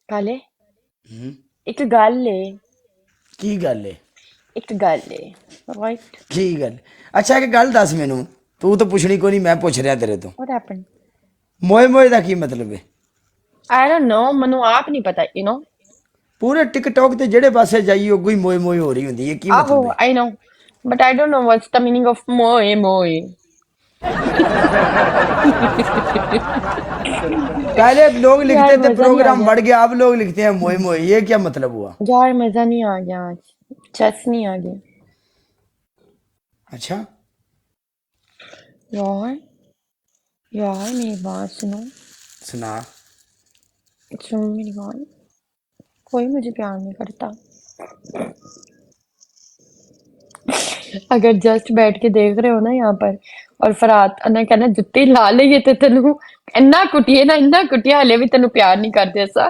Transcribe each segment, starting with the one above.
काले हम्म, एक गल है। की गल है? एक गल है। राइट। की गल? अच्छा एक गल दस मैनू, तू तो पुछनी कोई नहीं, मैं पूछ रहा तेरे तो। What happened? मोए मोए का की मतलब है? आई डोंट नो, मनु आप नहीं पता यू नो। पूरे टिकटॉक ते जेड़े पासे जाइए उगो ही मोए मोए हो रही होंदी है, की आहो मतलब है? I know, but I don't know what's the meaning of मोए मोए। पहले लोग यार लिखते थे मजा नहीं आ प्रोग्राम गया। बढ़ गया, अब लोग लिखते हैं मोए मोए, ये क्या मतलब हुआ? यार मजा नहीं आ गया आज। चस नहीं आ गया। अच्छा। यार यार मेरी बात सुनो। सुना। सुनो मेरी बात। कोई मुझे प्यार नहीं करता। अगर जस्ट बैठ के देख रहे हो ना यहाँ पर, और फरात ने कहना जुत्ती ला लईए ते तेनू इन्ना कुटिए हले भी तेनू प्यार नहीं करते ऐसा।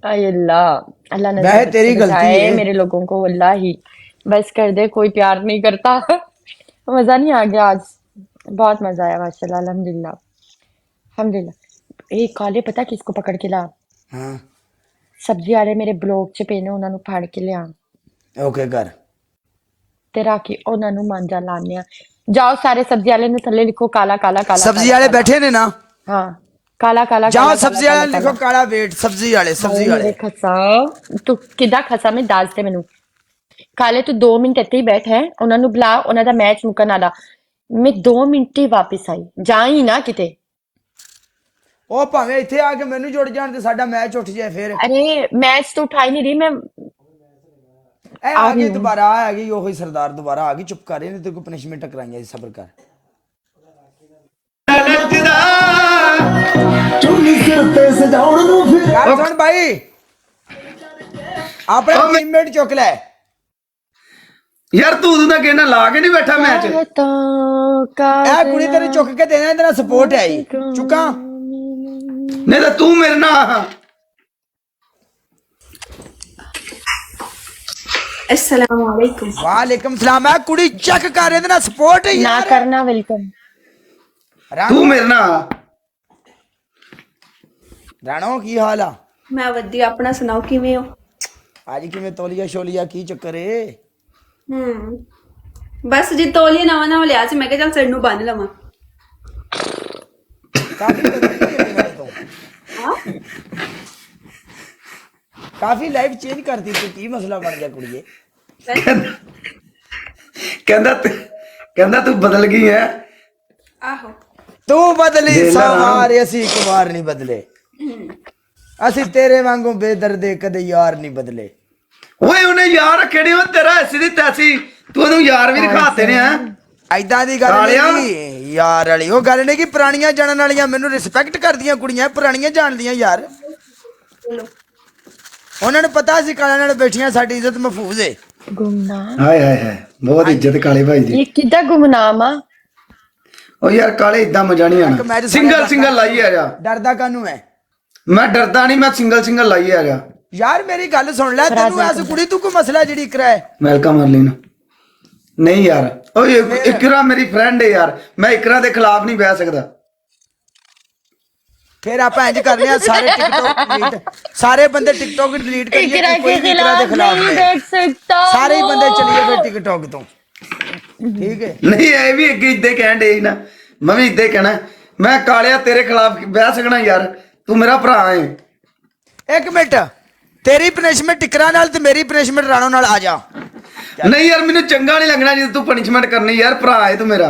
आय अल्लाह, अल्लाह वह नजर से तेरी गलती बचाए है। मेरे लोगों को, अल्लाह ही बस कर दे, कोई प्यार नहीं करता। मजा नहीं आ गया आज। बहुत मजा आया माशाल्लाह, अल्हम्दुलिल्लाह। अल्हम्दुलिल्लाह। काले पता किसको पकड़ के ला? हाँ। सब्जी वाले मेरे ब्लॉग च पे ने, ਉਹਨਾਂ ਨੂੰ ਫੜ ਕੇ ਲਿਆ ओके कर। ਤੇ ਰੱਖ ਕੇ ਉਹਨਾਂ ਨੂੰ ਮਾਂਜਾ ਲਾਉਂਦੇ ਆ। ਜਾਓ ਸਾਰੇ ਸਬਜ਼ੀ ਵਾਲੇ ਨੂੰ ਥੱਲੇ ਲਿਖੋ ਕਾਲਾ ਕਾਲਾ ਕਾਲਾ सब्जी ਕਾਲਾ वाले ਕਾਲਾ। बैठे ने ना? ਹਾਂ ਕਾਲਾ ਕਾਲਾ जाओ ਕਾਲਾ ਕਾਲਾ सब्जी ਕਾਲਾ वाले लिखो ਕਾਲਾ। काला वेट, सब्जी वाले ਹਾਏ सब्जी वाले। ਮੇਰੇ ਖਸਾ, ਤੂੰ ਕਿੱਦਾਂ ਖਸਾ ਮੈਂ ਦੱਸ ਦੇ ਮੈਨੂੰ। ਕਾਲੇ ਤੂੰ 2 ਮਿੰਟ ਇੱਥੇ ਹੀ ਬੈਠ ਹੈ, ਉਹਨਾਂ ਨੂੰ ਬੁਲਾ, ਉਹਨਾਂ ਦਾ ਮੈਚ ਮੁੱਕਣ ਵਾਲਾ। ਮੈਂ 2 ਮਿੰਟ ਹੀ ਵਾਪਸ ਆਈ, ਜਾਈ ਨਾ ਕਿਤੇ। ਉਹ ਭਾਵੇਂ ਇੱਥੇ ਆ ਕੇ ਮੈਨੂੰ ਜੁੜ ਜਾਣ ਤੇ ਸਾਡਾ ਮੈਚ ਉੱਠ ਜਾਏ ਫਿਰ। ਅਰੇ मैच तो उठा ही नहीं रही मैं। ਇਹ आ ਆ गई ਗਈ हूँ। ਦੁਬਾਰਾ, ਆ ਗਈ ਉਹੀ ਸਰਦਾਰ ਦੁਬਾਰਾ ਆ ਗਈ, ਚੁੱਪ ਕਰ ਇਹਨੇ ਤੇ ਕੋਈ ਪਨਿਸ਼ਮੈਂਟ ਟਕਰਾਈਆਂ, ਸਬਰ ਕਰ। ਗੱਲ ਸੁਣ ਭਾਈ, ਆਪਣੇ ਟੀਮਮੇਟ ਚੁੱਕ ਲੈ। ਯਾਰ ਤੂੰ ਉਦੋਂ ਦਾ ਕਹਿਣਾ ਲਾ ਕੇ ਨਹੀਂ ਬੈਠਾ ਮੈਚ। चाहतों का ਇਹ ਕੁੜੀ दिया ਤੈਨੂੰ ਚੁੱਕ ਕੇ ਦੇਣਾ, ਇਹਦੇ ਨਾਲ ਸਪੋਰਟ ਹੈ ਹੀ। ਚੁੱਕਾਂ? ਨਹੀਂ ਤਾਂ ਤੂੰ ਮੇਰੇ ਨਾਲ अस्सलाम वालेकुम। ਵਾਲੇਕਮ ਸਲਾਮ। ਇਹ ਕੁੜੀ ਚੈੱਕ ਕਰ, ਇਹਦੇ ਨਾਲ ਸਪੋर्ट ਹੈ ना ਯਾਰ। करना वेलकम। ਤੂੰ ਮੇਰੇ ਨਾਲ ਰਾਣੋ ਕੀ ਹਾਲ ਆ? मैं वधिया, अपना सुनाओ किवें हो? ਅੱਜ ਕਿਵੇਂ ਤੋਲੀਆ ਸ਼ੋਲੀਆ, ਕੀ ਚੱਕਰ ਏ? बस जी तौलिया नवा नवा लिया सी, मैं कहा चल सिर नूं बन लवां। ਕਾਫੀ ਬਦਲ ਗਈ ਹੈ ਮੇਰੇ ਤੋਂ। ਕਾਫੀ ਲਾਈਫ ਚੇਂਜ ਕਰਤੀ ਤੂੰ, ਕੀ ਮਸਲਾ ਬਣ ਗਿਆ ਕੁੜੀਏ? ਕਹਿੰਦਾ ਤੂੰ ਬਦਲ ਗਈ ਹੈ। आहो ਤੂੰ ਬਦਲੀ ਦੇਖ ਲੈ ਰਾਣੋ। ਸਵਾਰ, ਅਸੀਂ ਇੱਕ ਵਾਰ ਨਹੀਂ ਬਦਲੇ। ਅਸੀਂ ਤੇਰੇ ਵਾਂਗੂ ਬੇਦਰਦੇ ਕਦੇ ਯਾਰ ਨਹੀਂ ਬਦਲੇ। ਓਏ ਉਹਨੇ ਯਾਰ ਰੱਖੇ ਨੇ, ਉਹ ਤੇਰਾ ਐਸੀ ਦੀ ਤੈਸੀ, ਤੂੰ ਉਹਨੂੰ ਯਾਰ ਵੀ ਦਿਖਾਤੇ ਨੇ ਹੈ। ਐਦਾਂ ਦੀ ਗੱਲ ਸਾਲਿਆ। ਨਹੀਂ ਯਾਰ ਵਾਲੀ, ਉਹ ਗੱਲ ਨਹੀਂ ਕਿ ਪੁਰਾਣੀਆਂ ਜਾਣਨ ਵਾਲੀਆਂ ਮੈਨੂੰ ਰਿਸਪੈਕਟ ਕਰਦੀਆਂ ਕੁੜੀਆਂ, ਪੁਰਾਣੀਆਂ ਜਾਣਦੀਆਂ ਯਾਰ। ਉਹਨਾਂ ਨੂੰ ਪਤਾ ਸੀ ਕਾਲਿਆਂ ਨਾਲ ਬੈਠੀਆਂ ਸਾਡੀ ਇੱਜ਼ਤ ਮਹਿਫੂਜ਼ ਏ। गुमनाम? ਹਾਏ ਹਾਏ ਹਾਏ, ਬਹੁਤ ਇੱਜ਼ਤ ਕਾਲੇ ਭਾਈ ਦੀ। ये किदा गुमनाम आ? ਉਹ ਯਾਰ ਕਾਲੇ ਇਦਾਂ ਮਜ਼ਾ ਨਹੀਂ ਇੱਕ ਮੈਚ ਆਣਾ। ਸਿੰਗਲ ਸਿੰਗਲ ਲਾਈ ਆ ਜਾ। ਡਰਦਾ ਕਾਨੂੰ ਹੈ? ਮੈਂ ਡਰਦਾ ਨਹੀਂ, ਮੈਂ ਸਿੰਗਲ ਸਿੰਗਲ ਲਾਈ ਆ ਜਾ। ਯਾਰ ਮੇਰੀ ਗੱਲ ਸੁਣ ਲੈ, ਤੈਨੂੰ ਐਸ ਕੁੜੀ ਤੂੰ ਕੋਈ ਮਸਲਾ ਜਿਹੜੀ ਕਰਾਏ? ਵੈਲਕਮ ਅਰਲੀਨ। ਨਹੀਂ ਯਾਰ, ਓਏ ਇਕਰਾ ਮੇਰੀ ਫਰੈਂਡ ਹੈ ਯਾਰ, ਮੈਂ ਇਕਰਾ ਦੇ ਖਿਲਾਫ ਨਹੀਂ ਬਹਿ ਸਕਦਾ। ਫਿਰ ਆਪਾਂ ਇੰਜ ਕਰਨੇ ਆ, ਸਾਰੇ ਟਿਕਟੌਕ ਡਿਲੀਟ, ਸਾਰੇ ਬੰਦੇ ਟਿਕਟੌਕ ਡਿਲੀਟ ਕਰੀਏ, इकरा ਕੋਈ के ਵੀ ਇਕਰਾ ਦੇ खिलाफ ਖਿਲਾਫ नहीं ਨਹੀਂ। बैठ सकता ਸਾਰੇ ਹੀ ਬੰਦੇ हूँ। ਚਲੀਏ ਫਿਰ ਟਿਕਟੌਕ ਤੋਂ, ਠੀਕ ਹੈ? ਨਹੀਂ ਇਹ ਵੀ ਅੱਗੇ ਇੱਦਾਂ ਕਹਿਣ ਡੇ ਸੀ ਨਾ, ਮੈਂ ਵੀ ਇੱਦਾਂ ਕਹਿਣਾ। ਮੈਂ ਕਾਲਿਆ ਤੇਰੇ ਖਿਲਾਫ ਬਹਿ ਸਕਣਾ ਯਾਰ, ਤੂੰ ਮੇਰਾ ਭਰਾ ਹੈ। ਇੱਕ ਮਿੰਟ, ਤੇਰੀ ਪਨਿਸ਼ਮੈਂਟ ਟਿਕਰਾ ਨਾਲ ਤੇ ਮੇਰੀ ਪਨਿਸ਼ਮੈਂਟ ਰਾਣੋ ਨਾਲ ਆ ਜਾ। ਨਹੀਂ ਯਾਰ ਮੈਨੂੰ ਚੰਗਾ ਨਹੀਂ ਲੱਗਣਾ ਜੇ ਤੂੰ ਪਨਿਸ਼ਮੈਂਟ ਕਰਨੀ ਯਾਰ, ਭਰਾ ਹੈ ਤੂੰ ਮੇਰਾ।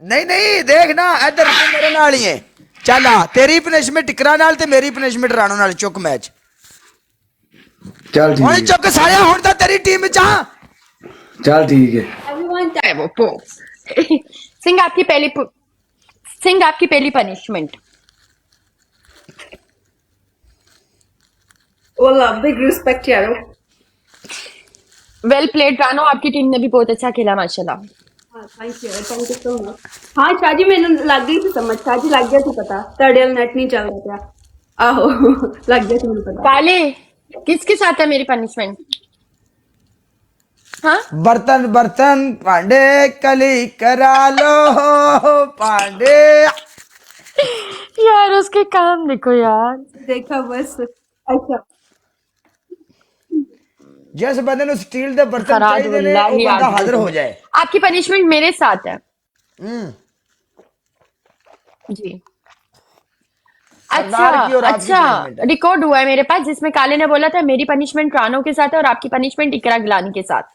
ਨਹੀਂ ਨਹੀਂ ਦੇਖ ਨਾ, ਇੱਧਰ ਤੂੰ ਮੇਰੇ ਨਾਲ ਹੀ ਹੈ। ਚੱਲ ਆ, ਤੇਰੀ ਪਨਿਸ਼ਮੈਂਟ ਟਿਕਰਾ ਨਾਲ ਤੇ ਮੇਰੀ ਪਨਿਸ਼ਮੈਂਟ ਰਾਣੋ ਨਾਲ। ਚੁੱਕ ਮੈਚ ਚੱਲ ਹੁਣ, ਠੀਕ ਹੈ, ਚੁੱਕ ਸਾਲਿਆ, ਹੁਣ ਤਾਂ ਤੇਰੀ ਟੀਮ ਚ ਆ। ਚੱਲ ठीक है। एवरीवन है वो पोस। सिंह आपकी पहली पनिशमेंट। वाला बिग रिस्पेक्ट यारो। वेल प्लेड रानो, आपकी टीम ने भी बहुत अच्छा खेला माशाल्लाह। Thank you so much. हाँ शाहजी, मैंने लग गई थी समझ, शाहजी लग गया थी पता, तड़े नेट नहीं चल रहा था। आहो लग गया थी मुझे पता। काले किसके साथ है मेरी पनिशमेंट? हाँ बर्तन बर्तन पांडे कली करा लो पांडे। यार उसके काम देखो यार। देखा बस, अच्छा जिस बंदे ਨੂੰ ਸਟੀਲ ਦੇ ਬਰਤਨ ਚਾਹੀਦੇ ਨੇ फरादुल्लाह ਉਹ ही ਬੰਦਾ आगे ਹਾਜ਼ਰ ਹੋ बढ़े। ਜਾਏ। आपकी पनिशमेंट मेरे साथ है हम्म, जी। अच्छा सरदार की और आपकी अच्छा, punishment है। रिकॉर्ड हुआ है मेरे पास जिसमें काले ने बोला था मेरी पनिशमेंट रानो के साथ है और आपकी पनिशमेंट इकरा गिलानी के साथ।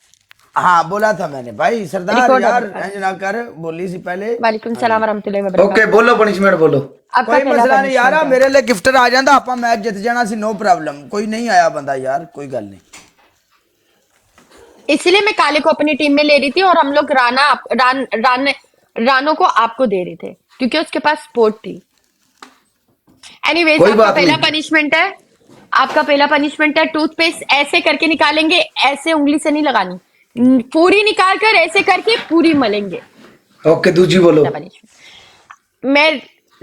हाँ बोला था मैंने भाई सरदार रिकॉर्ड यार है। इंज ना कर बोली सी पहले। वालेकुम हाँ सलाम जी। वरहमतुल्लाहि ਓਕੇ वबरकातुहू। ਬੋਲੋ ਪਨਿਸ਼ਮੈਂਟ ਬੋਲੋ। आपका कोई पहला मसला नहीं यार पनिशमेंट है। मेरे लिए गिफ्टर आ जाता ਆਪਾਂ मैच ਜਿੱਤ ਜਾਣਾ ਸੀ नो प्रॉब्लम कोई नहीं आया बंदा यार कोई गल नहीं। इसलिए मैं काले को अपनी टीम में ले रही थी और हम लोग रानो को आपको दे रहे थे क्योंकि उसके पास स्पोर्ट थी। एनीवेज कोई आपका बात पहला नहीं। पनिशमेंट है, आपका पहला पनिशमेंट है टूथपेस्ट ऐसे करके निकालेंगे, ऐसे उंगली से नहीं लगानी, पूरी निकाल कर ऐसे करके पूरी मलेंगे। ਓਕੇ ਦੂਜੀ ਬੋਲੋ। पहला punishment। मैं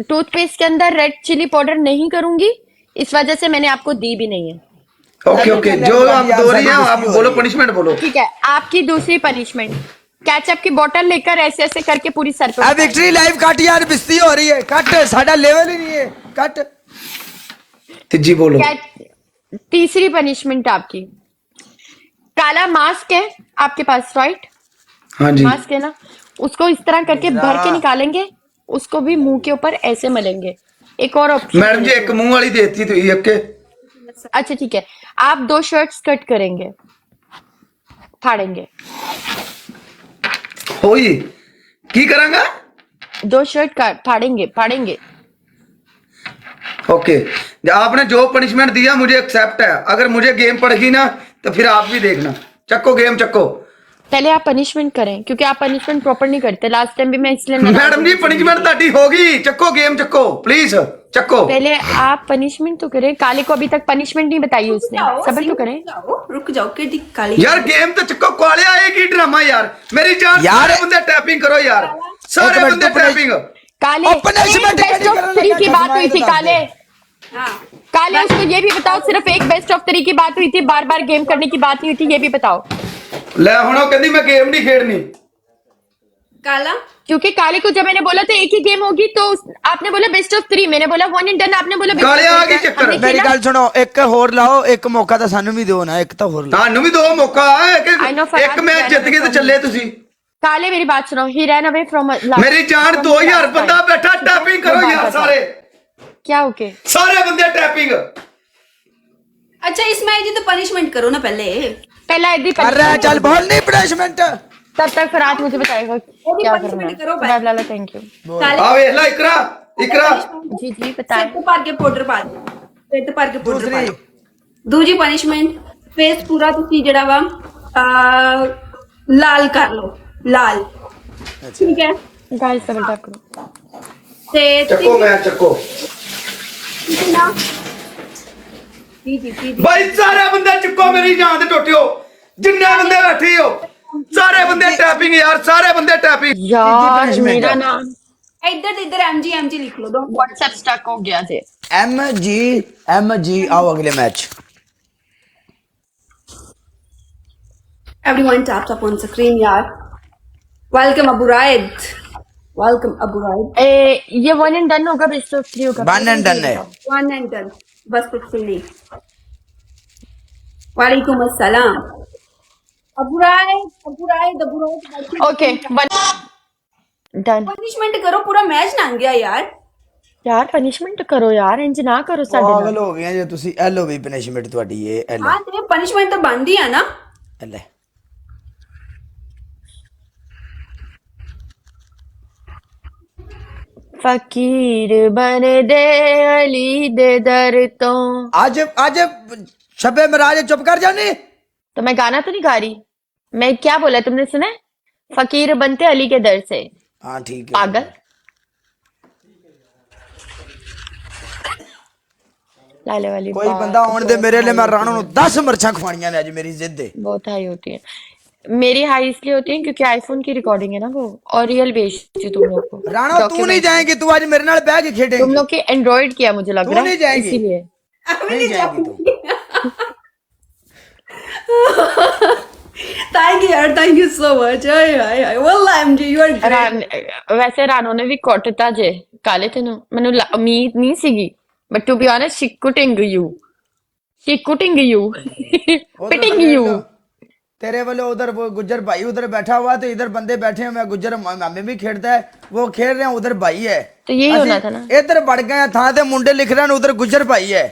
टूथपेस्ट के अंदर रेड चिली पाउडर नहीं करूंगी, इस वजह से मैंने आपको दी भी नहीं है। ओके ओके जो आप दो रही हैं आप बोलो पनिशमेंट बोलो। ठीक है, आपकी दूसरी पनिशमेंट केचप की बोतल लेकर ऐसे ऐसे करके पूरी सर पे आ उठाएंगे। विक्ट्री लाइव कट यार बिस्ती हो रही है कट साडा लेवल ही नहीं है कट। तीजी बोलो। तीसरी पनिशमेंट आपकी काला मास्क है आपके पास, राइट? हाँ जी मास्क है ना, उसको इस तरह करके भर के निकालेंगे, उसको भी मुंह के ऊपर ऐसे मलेंगे। एक और ऑप्शन। मैडम जी एक मुंह वाली देती तो एक के। अच्छा ठीक है, आप 2 शर्ट्स कट करेंगे, फाड़ेंगे। होई की करांगा। 2 शर्ट काट फाड़ेंगे फाड़ेंगे। ओके आपने जो पनिशमेंट दिया मुझे एक्सेप्ट है। अगर मुझे गेम पड़ेगी ना तो फिर आप भी देखना। चक्को गेम चक्को। पहले आप पनिशमेंट करें क्योंकि आप पनिशमेंट प्रॉपर नहीं करते। लास्ट टाइम भी मैं इसलिए नाराज मैडम जी हुई थी। पनिशमेंट ताड़ी होगी। चक्को गेम चक्को प्लीज चक्को। पहले आप पनिशमेंट तो करें। काले को अभी तक पनिशमेंट नहीं बताई उसने, सब्र तो करें। रुक जाओ कि काली यार गेम तो चक्को कॉले आएगी ड्रामा यार। मेरी जान यार- सारे बंदे टैपिंग करो यार। सारे एक मिनट, बंदे तो टैपिंग। काले और punishment बेस्ट कहीं ऑफ करने 3 लगा, की बात हुई थी खसमाए काले। हाँ काले उसको ये भी बताओ, सिर्फ एक बेस्ट ऑफ 3 की बात हुई थी, बार बार गेम करने की बात नहीं हुई थी, ये भी बताओ। ले हुण ਉਹ ਕਹਿੰਦੀ मैं गेम नहीं खेडनी। काला क्योंकि काले को जब मैंने बोला था एक ही गेम होगी तो आपने बोला बेस्ट ऑफ 3, मैंने बोला 1 एंड डन, आपने बोला best of काले आ three। गई चक्कर। हमने मेरी खेला। गल सुनो एक होर लाओ एक मौका तो सानू भी दो ना एक तो होर लाओ। ਤੁਹਾਨੂੰ ਵੀ ਦੋ ਮੌਕਾ ਹੈ ਕਿ I know Farhad ਇੱਕ ਮੈਚ Khan ਜਿੱਤ ਗਏ ਤੇ ਚੱਲੇ ਤੁਸੀਂ। काले मेरी बात सुनो, ही रैन अवे फ्रॉम मेरी जान 2000 बंदा बैठा टैपिंग करो यार सारे क्या ओके। सारे बंदे टैपिंग। अच्छा इसमें जी तो पनिशमेंट करो ना पहले। पहला यदि कर रहा है चल बोल नहीं पनिशमेंट। तब तक फरहाद मुझे बताएगा क्या करना punishment करो है। पहले। लाला थैंक यू। काले आ वेख ला इकरा इकरा जी जी सिर बताएं। तो पार के पाउडर पा दो। सिर तो पार के पाउडर पा दूसरी दो। दूजी पनिशमेंट फेस पूरा ਤੁਸੀਂ ਜਿਹੜਾ ਵਾ ਲਾਲ ਕਰ ਲਓ ਲਾਲ। ਠੀਕ ਹੈ गाइस डबल टैप करो। ਤੇ चक्को मैच चक्को तीसरा जी जी जी भाई सारे बंदे चुको मेरी जान ते टोटियो जिन्ने बंदे बैठे हो सारे बंदे टैपिंग यार सारे बंदे टैपिंग। यार punishment मेरा है। नाम इधर एमजी लिख लो दो। व्हाट्सएप स्टक हो गया थे। एम जी आओ अगले match. Everyone taps up on screen यार। Welcome Abu Raid। Welcome Abu Raid। ये 1 एंड डन होगा, बेस्ट ऑफ 3 होगा। 1 and done है। One and done। बस कुछ भी नहीं। वालेकुम अस्सलाम। Abu ride. Okay 1 done. Punishment करो पूरा मैच लंघ गया यार। यार पनिशमेंट करो यार, इंज ना करो साडे पागल नाल। हो गए जे ਤੁਸੀਂ ਇਹ ਲੋ ਵੀ ਪਨਿਸ਼ਮੈਂਟ ਤੁਹਾਡੀ ਇਹ ਲੈ हाँ ते पनिशमेंट तो बनती है ना। ਇਹ ਲੈ। फकीर बन दे अली दे दर तो। आज शबे मराज चुप कर जानी। तो मैं गाना तो नहीं गा रही, मैं क्या बोला तुमने सुना है? फकीर बनते अली के दर से। हाँ ठीक है पागल। लाले वाली कोई बात बंदा आउण दे बहुत मेरे लिए मैं हाई राणो होती नु 10 मरछां खवाणियां ने आज मेरी जिद है। बहुत हाई होती है। मेरी हाई इसलिए होती है क्योंकि आईफोन की रिकॉर्डिंग है ना वो, और रियल बेचती तुम लोग को। राणो तू नहीं Document- जाएगी तू आज मेरे नाल बैठ के तुम खेडेंगी। लोग की एंड्रॉइड किया मुझे लग तू रहा नहीं है जाएगी। इसीलिए। नहीं जाएगी तू। Thank you यार, thank you so much। हाय वल्लाह एमजी यू आर ग्रेट। वैसे रानो ने भी कोटता जे काले तेन मैं उम्मीद नहीं सीगी, but to be honest she cutting you. She cutting you उधर पिटिंग देख यू लो, तेरे वाले उधर वो गुज्जर भाई उधर बैठा हुआ, तो इधर बंदे बैठे हैं, मैं गुज्जर मामे भी खेलता है, वो खेल रहे हैं, उधर भाई है। तो यही होना था ना। इधर बढ़ गए था ते मुंडे लिख रहे हैं, उधर गुज्जर भाई है।